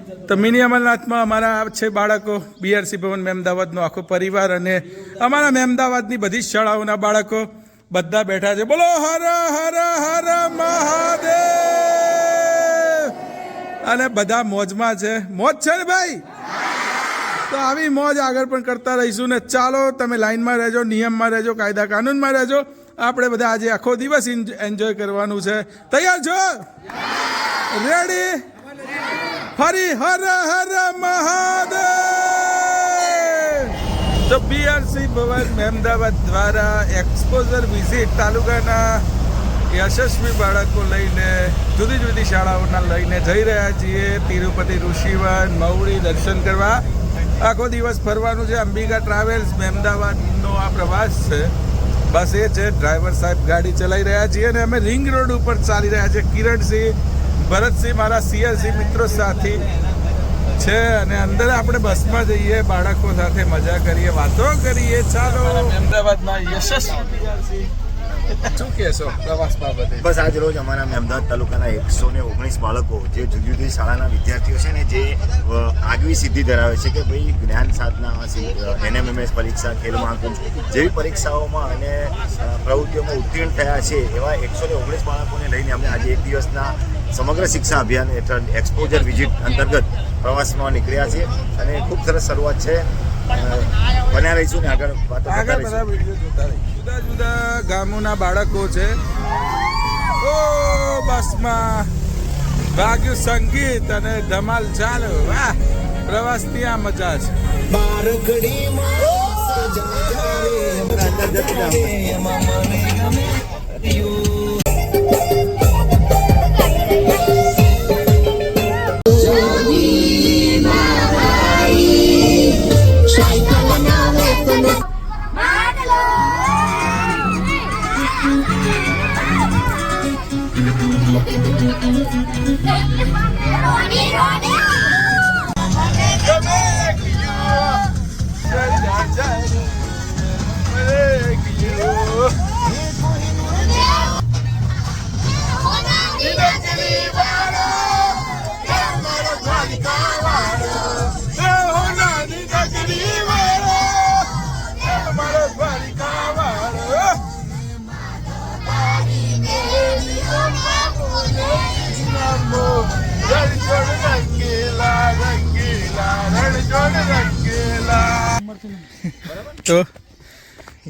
તો મિની અમરનાથમાં અમારા છે બાળકો, બીઆરસી ભવન મહેમદાવાદનો આખો પરિવાર અને અમારા મહેમદાવાદની બધી જ શાળાઓના બાળકો બધા બેઠા છે. બોલો હર હર હર મહાદેવ. અને બધા મોજમાં છે. મોજ છે ને ભાઈ? તો આવી મોજ આગળ પણ કરતા રહીશું ને. ચાલો તમે લાઈનમાં રહેજો, નિયમમાં રહેજો, કાયદા કાનૂનમાં રહેજો. આપણે બધા આજે આખો દિવસ એન્જોય કરવાનું છે. તૈયાર છો? રેડી? ફરી હર હર મહાદેવ. તો બીઆરસી ભવન મહેમદાવાદ દ્વારા એક્સપોઝર વિઝિટ તાલુકાના યશસ્વી બાળકો લઈને જુદી જુદી શાળાઓના લઈને જઈ રહ્યા છીએ તિરુપતિ ઋષિવન મહુડી દર્શન કરવા. આખો દિવસ ફરવાનું છે. અંબિકા ટ્રાવેલ્સ મહેમદાવાદનો આ પ્રવાસ છે. બસ એ છે, ડ્રાઈવર સાહેબ ગાડી ચલાવી રહ્યા છીએ અને અમે રિંગ રોડ ઉપર ચાલી રહ્યા છીએ. કિરણસિંહ, ભરતસિંહ મારા સીઆરસી મિત્રો સાથી છે અને અંદર આપણે બસમાં જઈએ, બાળકો સાથે મજા કરીએ, વાતો કરીએ. ચાલો અમદાવાદના યશસ્વી બીઆરસી શું કહેશો પ્રવાસ બાબતે? બસ આજ રોજ અમારા અમદાવાદ તાલુકાના 119 બાળકો જે જુદી જુદી શાળાના વિદ્યાર્થીઓ છે ને, જે આગવી સિદ્ધિ ધરાવે છે કે ભાઈ જ્ઞાન સાધના, NMMS પરીક્ષા, ખેલ મહાકુંભ જેવી પરીક્ષાઓમાં અને પ્રવૃત્તિઓમાં ઉત્તીર્ણ થયા છે એવા 119 બાળકોને લઈને અમે આજે એક દિવસના સમગ્ર શિક્ષા અભિયાન હેઠળ એક્સપોઝર વિઝિટ અંતર્ગત પ્રવાસમાં નીકળ્યા છે અને ખૂબ સરસ શરૂઆત છે. બન્યા રહીશું ને આગળ બધા વિડીયો જોતા રહીશું. જુદા જુદા ગામોના બાળકો છે. ઓ બસમાં વાગ્યું સંગીત અને ધમાલ ચાલો. વાહ, પ્રવાસની આ મજા છે.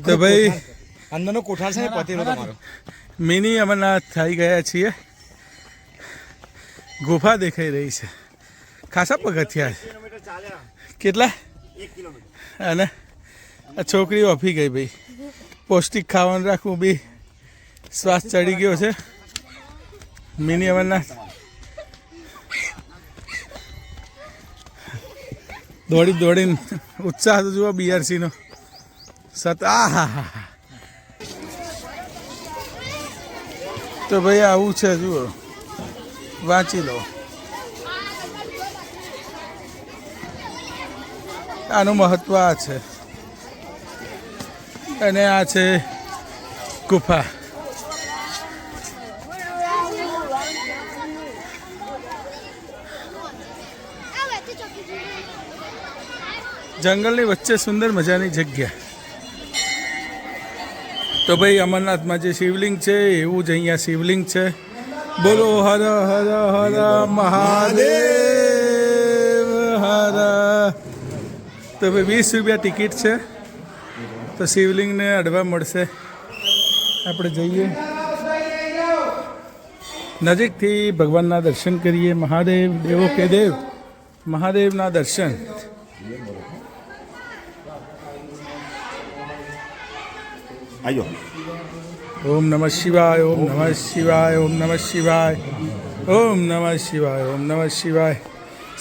તો ભાઈ અંદરનો કોઠાર છે ને પતેલો તમારો. મિની અમરનાથ થઈ ગયા છીએ. ગુફા દેખાઈ રહી છે. ખાસા પગથિયા છે. કેટલા? અને આ છોકરી ઓફી ગઈ ભાઈ. પૌષ્ટિક ખાવાનું રાખવું બી શ્વાસ ચડી ગયો છે. મિની અમરનાથ દોડી દોડીને ઉત્સાહ તો જુઓ બીઆરસીનો. તો ભાઈ આવું છે, જુઓ, વાંચી લો. આનું મહત્વ આ છે અને આ છે ગુફા. જંગલની વચ્ચે સુંદર મજાની જગ્યા. તો ભાઈ અમરનાથમાં જે શિવલિંગ છે એવું જ અહીંયા શિવલિંગ છે. બોલો હર હર હર મહાદેવ હર. તો ભાઈ 20 રૂપિયા ટિકિટ છે. તો શિવલિંગને અડવા મળશે. આપણે જઈએ નજીકથી, ભગવાનના દર્શન કરીએ. મહાદેવ દેવો કે દેવ, મહાદેવના દર્શન. ઓમ નમઃ શિવાય, ઓમ નમઃ શિવાય, ઓમ નમઃ શિવાય, ઓમ નમઃ શિવાય, ઓમ નમઃ શિવાય.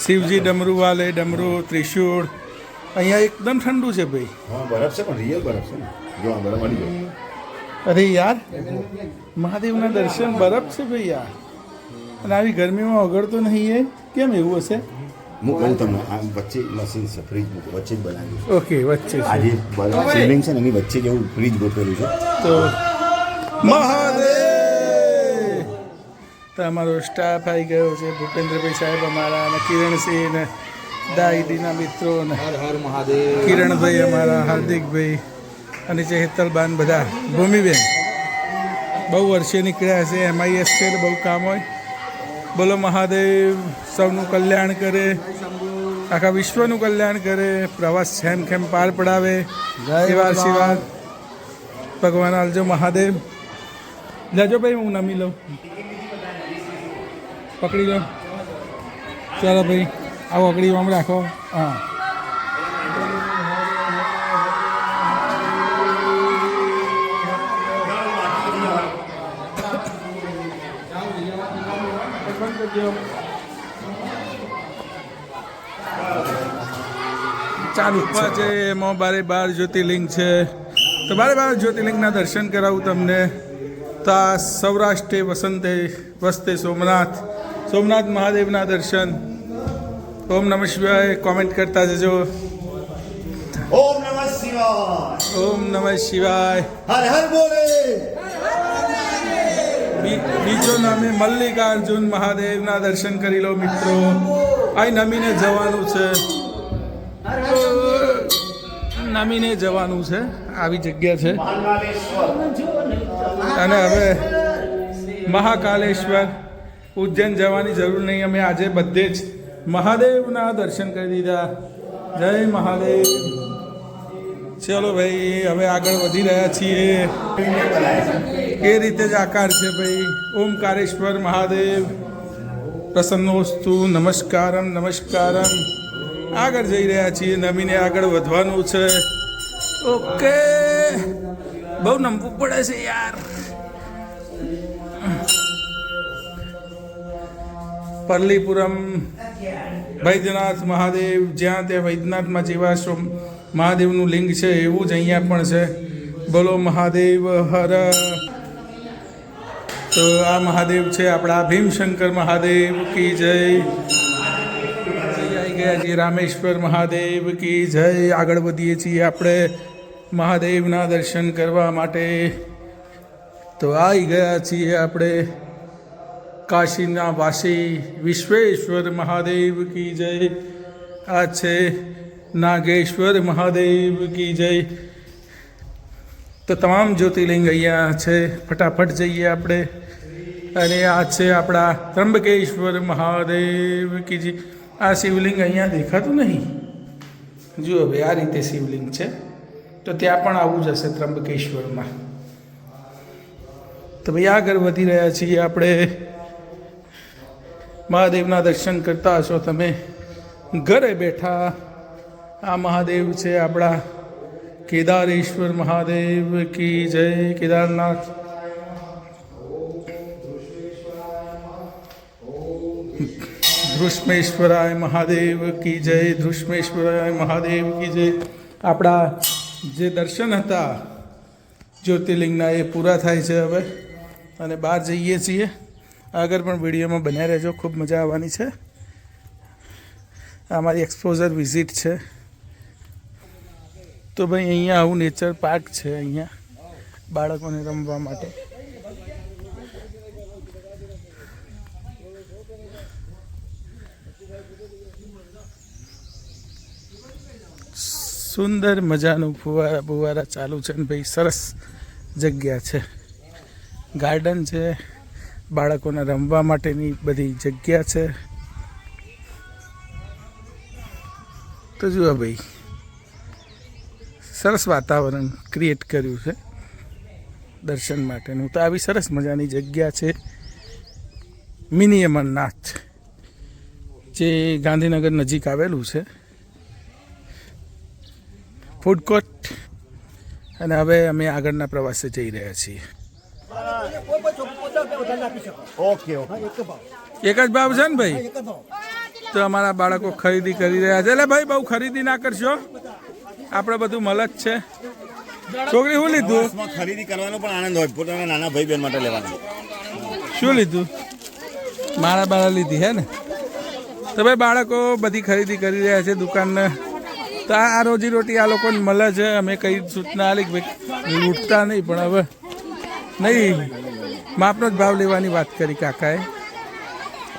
શિવજી ડમરૂ વાલે, ડમરૂ, ત્રિશૂળ. અહીંયા એકદમ ઠંડુ છે ભાઈ. બરફ છે પણ રિયલ બરફ છે ને. જો આ બરફ મળી ગયો. અરે યાર, મહાદેવના દર્શન બરફ છે ભાઈ યાર. અને આવી ગરમીમાં ઓગળતો નહીં એ કેમ એવું હશે? હું કહું તમને, આ વચ્ચે મશીન છે, ફ્રીજ વચ્ચે જ બનાવ્યું છે. ઓકે, વચ્ચે આ જે શિવલિંગ છે ને એની વચ્ચે જ એવું ફ્રીજ ગોઠવેલું છે. તો મહાદેવ તો અમારો સ્ટાફ આવી ગયો છે, ભૂપેન્દ્રભાઈ સાહેબ અમારા અને કિરણસિંહ ને દાઈદીના મિત્રો ને હર હર મહાદેવ. કિરણભાઈ અમારા, હાર્દિકભાઈ અને જે હેતલબાન બધા, ભૂમિબેન બહુ વર્ષે નીકળ્યા છે, MIS છે તો બહુ કામ હોય. બોલો મહાદેવ સૌનું કલ્યાણ કરે, આખા વિશ્વનું કલ્યાણ કરે, પ્રવાસ ખેમ ખેમ પાર પડાવે એવા આશીર્વાદ ભગવાન આલજો મહાદેવ. લેજો ભાઈ, હું નમી લઉં, પકડી લો. ચાલો ભાઈ, આવો અગડી આમ રાખો. હા, ચાલુ છે એમાં 12 જ્યોતિર્લિંગ છે, તો 12 જ્યોતિર્લિંગના દર્શન કરાવું તમને. તો આ સૌરાષ્ટ્રે વસંતે વસતે સોમનાથ મહાદેવના દર્શન. ઓમ નમઃ શિવાય કોમેન્ટ કરતા જજો. ઓમ નમઃ શિવાય. ઓમ નમઃ શિવાય. હર હર બોલે. બીજો નામે મલ્લિકાર્જુન મહાદેવના દર્શન કરી લો મિત્રો. આ નમીને જવાનું છે, નમીને જવાનું છે, આવી જગ્યા છે. અને હવે મહાકાલેશ્વર ઉજ્જૈન જવાની જરૂર નહીં, અમે આજે બધે જ મહાદેવના દર્શન કરી દીધા. જય મહાદેવ. ચલો ભાઈ, હવે આગળ વધી રહ્યા છીએ. એ રીતે જ આકાર છે ભાઈ. ઓમકારેશ્વર મહાદેવ પ્રસન્નોસ્તુ. નમસ્કારમ નમસ્કારમ. આગળ જઈ રહ્યા છીએ, નમીને આગળ વધવાનું છે. ઓકે, બહુ નમવું પડે છે યાર. પરલીપુરમ વૈદ્યનાથ મહાદેવ, જ્યાં ત્યાં વૈદ્યનાથમાં જેવા મહાદેવનું લિંગ છે એવું જ અહીંયા પણ છે. બોલો મહાદેવ હર. તો આ મહાદેવ છે આપણા ભીમશંકર મહાદેવ કી જય. આવી ગયા છીએ રામેશ્વર મહાદેવ કી જય. આગળ વધીએ છીએ આપણે મહાદેવના દર્શન કરવા માટે. તો આવી ગયા છીએ આપણે કાશીના વાસી વિશ્વેશ્વર મહાદેવ કી જય. આ છે નાગેશ્વર મહાદેવ કી જય. તો તમામ જ્યોતિર્લિંગ અહીંયા છે, ફટાફટ જઈએ આપણે. અને આ છે આપણા ત્રંબકેશ્વર મહાદેવ કી જય. આ શિવલિંગ અહીંયા દેખાતું નહીં, જુઓ ભાઈ, આ રીતે શિવલિંગ છે. તો ત્યાં પણ આવું જ હશે ત્રંબકેશ્વરમાં. તો ભાઈ આગળ વધી રહ્યા છીએ આપણે. મહાદેવના દર્શન કરતા હશો તમે ઘરે બેઠા. આ મહાદેવ છે આપણા કેદારેશ્વર મહાદેવ કી જય. કેદારનાથ. ધૃષ્મેશ્વરાય મહાદેવ કી જય. ધૃષ્મેશ્વરાય મહાદેવ કી જય. આપણા જે દર્શન હતા જ્યોતિર્લિંગના એ પૂરા થાય છે હવે, અને બહાર જઈએ છીએ. આગળ પણ વિડીયોમાં બન્યા રહેજો, ખૂબ મજા આવવાની છે. આ મારી એક્સપોઝર વિઝિટ છે. તો ભાઈ અહીંયા આવું નેચર પાર્ક છે, અહીંયા બાળકોને રમવા માટે. સુંદર મજાનું ફુવારા ચાલુ છે ને ભાઈ, સરસ જગ્યા છે. ગાર્ડન છે, બાળકોને રમવા માટેની બધી જગ્યા છે. તો જુઓ ભાઈ, સરસ વાતાવરણ ક્રિએટ કર્યું છે દર્શન માટેનું. તો આવી સરસ મજાની જગ્યા છે મિની અમરનાથ, જે ગાંધીનગર નજીક આવેલું છે. Food court. અને હવે અમે આગળના પ્રવાસે જઈ રહ્યા છીએ. Okay okay. એક જ ભાવ છે ને ભાઈ? તો અમારા બાળકો ખરીદી કરી રહ્યા છે. એટલે ભાઈ બહુ ખરીદી ના કરશો, આપણે બધું મળે જ છે. છોકરી શું લીધું? ખરીદી કરવાનો પણ આનંદ હોય, પોતાના નાના ભાઈ બહેન માટે લેવાનું. શું લીધું? માળા બાળા લીધી હે ને? તો ભાઈ બાળકો બધી ખરીદી કરી રહ્યા છે દુકાનને. તો આ રોજીરોટી આ લોકોને મળે છે. અમે કઈ સૂચના આલી કે ભાઈ લૂંટતા નહીં, પણ હવે નહીં, માપનો જ ભાવ લેવાની વાત કરી કાકાએ.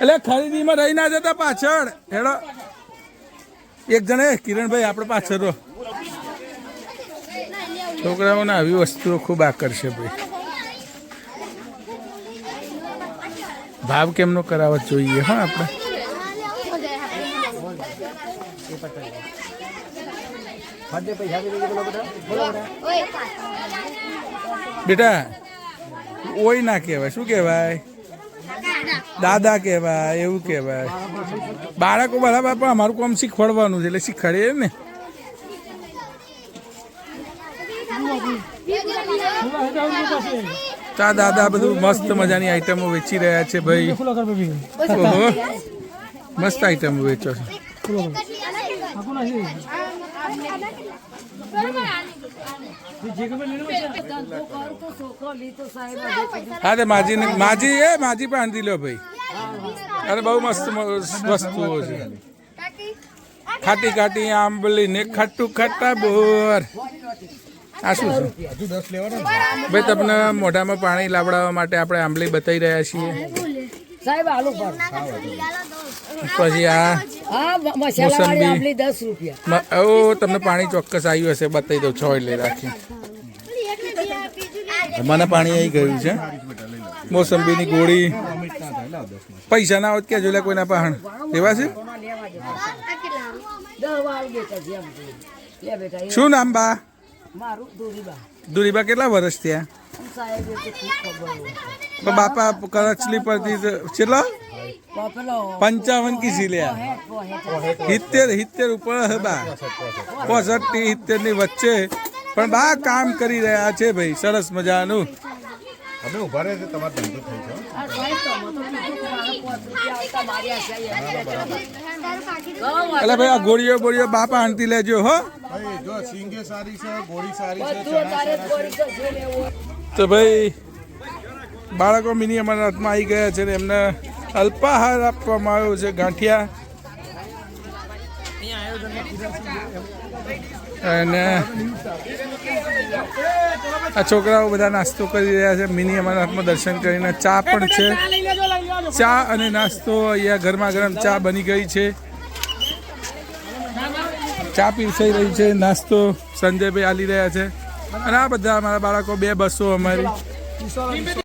એટલે ખરીદીમાં રહી ના જતા પાછળ હેડો એક જણે કિરણભાઈ આપણે પાછળ રહો છોકરાઓને આવી વસ્તુઓ ખૂબ આકર્ષે ભાઈ ભાવ કેમનો કરાવવો જોઈએ હા આપણે બેટા ઓય ના કહેવાય શું કહેવાય દાદા કહેવાય એવું કહેવાય બાળકો બરાબર પણ અમારું કામ શીખવાડવાનું છે એટલે શીખવાડીએ ને તા દાદા બધું મસ્ત મજાની આઈટમો વેચી રહ્યા છે ભાઈ ઓહો મસ્ત આઈટમો વેચો છો હા તે માજી પાંધી લો ભાઈ અરે બહુ મસ્ત વસ્તુઓ છે ખાટી ખાટી આંબલી ને ખટ્ટું ખટ્ટા બોર આ શું છે ભાઈ તમને મોઢામાં પાણી લાવડાવવા માટે આપણે આંબલી બતાવી રહ્યા છીએ પછી આ મોસંબી તમને પાણી ચોક્કસ આવ્યું હશે બતાવી દઉં 6 લઈ રાખી મને પાણી આવી ગયું છે મોસંબીની ગોળી પૈસા ના હોત કે જોલે કોઈના પહાણ એવા છે શું નામ બા દુરીબા કેટલા વર્ષ થયા તો બાપા કરચલી પરથી કેટલા 55 કીસી લ્યા 70 ઉપર હે બા 65 70 ની વચ્ચે પણ બા કામ કરી રહ્યા છે ભાઈ સરસ મજાનું અમે ઉભા રહે છે તમારો ધંધો થઈ જાય એટલે ભાઈ આ ગોળીઓ બાપા આંટી લેજો હો ભાઈ જો સિંગે સારી છે ગોળી સારી છે ચણા સારા છે તો ભાઈ બાળકો મિની અમરનાથમાં આવી ગયા છે ને એમને અલ્પાહાર આપવામાં આવ્યો છે ગાંઠિયા અને આ છોકરાઓ બધા નાસ્તો કરી રહ્યા છે મિની અમરનાથમાં દર્શન કરીને ચા પણ છે ચા અને નાસ્તો અહીંયા ગરમા ગરમ ચા બની ગઈ છે ચા પીરસાઈ રહી છે નાસ્તો સંજયભાઈ આલી રહ્યા છે અને આ બધા અમારા બાળકો 2 બસો અમારી